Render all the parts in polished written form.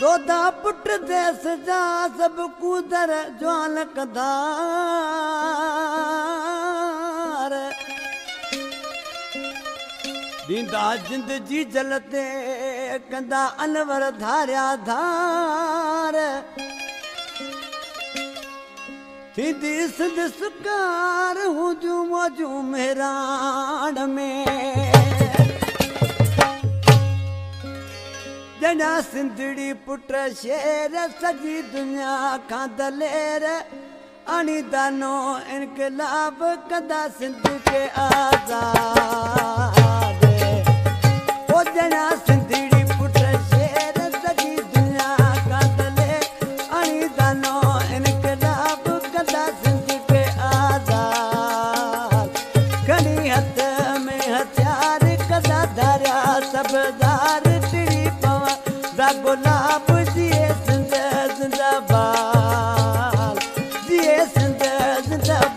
जोधा पुट देस जा सब कूदर ज्वाल कदार दींदा जिंद जी जलते कंदा अनवर धारिया धार थींदी सिंध सुकार हूं जू मौजू मेराण में जना सिंधड़ी पुट शेर सजी दुनिया खां दलेर आनी दानो इनकलाब कंदा सिंध के आजाद ओ जना सिंधड़ी पुट शेर सजी दुनिया खां दलेर आनी दानो इनकलाब कंदा सिंध के आजाद खणी हथ में हथियार कंदा धारिया सबदार गुलाब जिए सिंध जिंदाबाद जिए सिंध जिंदाबाद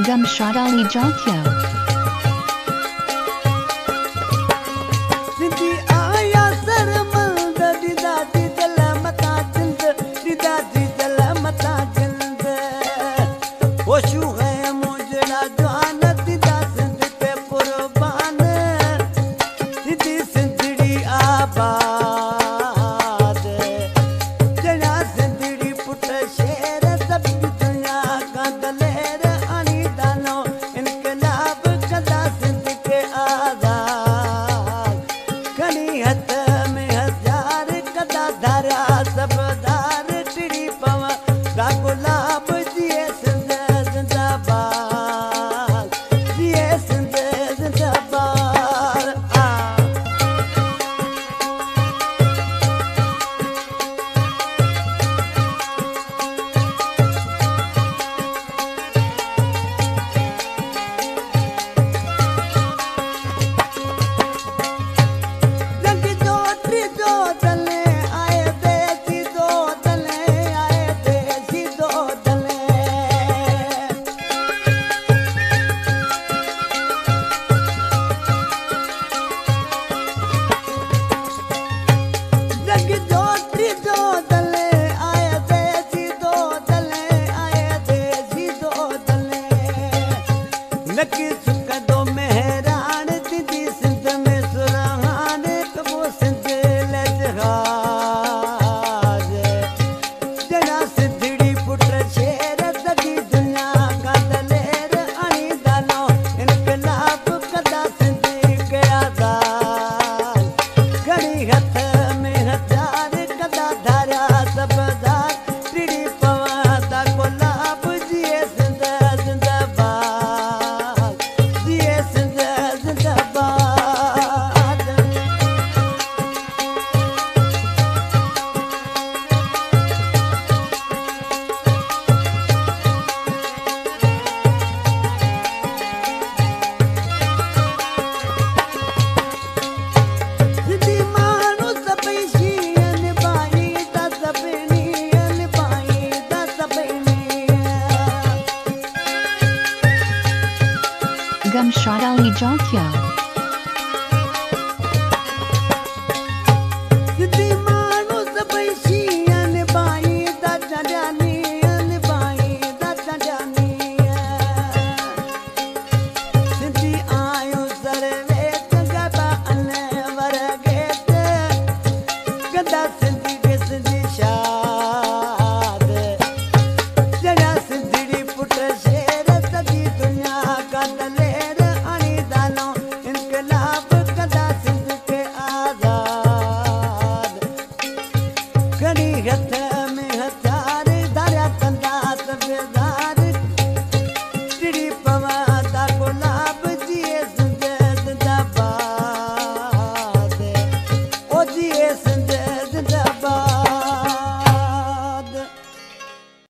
Gumshot Ali Jokyo. Sindhi aya sarmal dida didal mata jind dida didal mata jind Hoshu hai mujra jwan dida sindh pe qurban Sindhi sindhdi abad Jana sindhdi put sher sab dunya ka daler सबदार टिड़ी पवा दा गुलाब जिए सिंध जिंदाबाद जिए सिंध जिंदाबाद जंग जो ट्री जो दले Gumshot Ali Jokyo.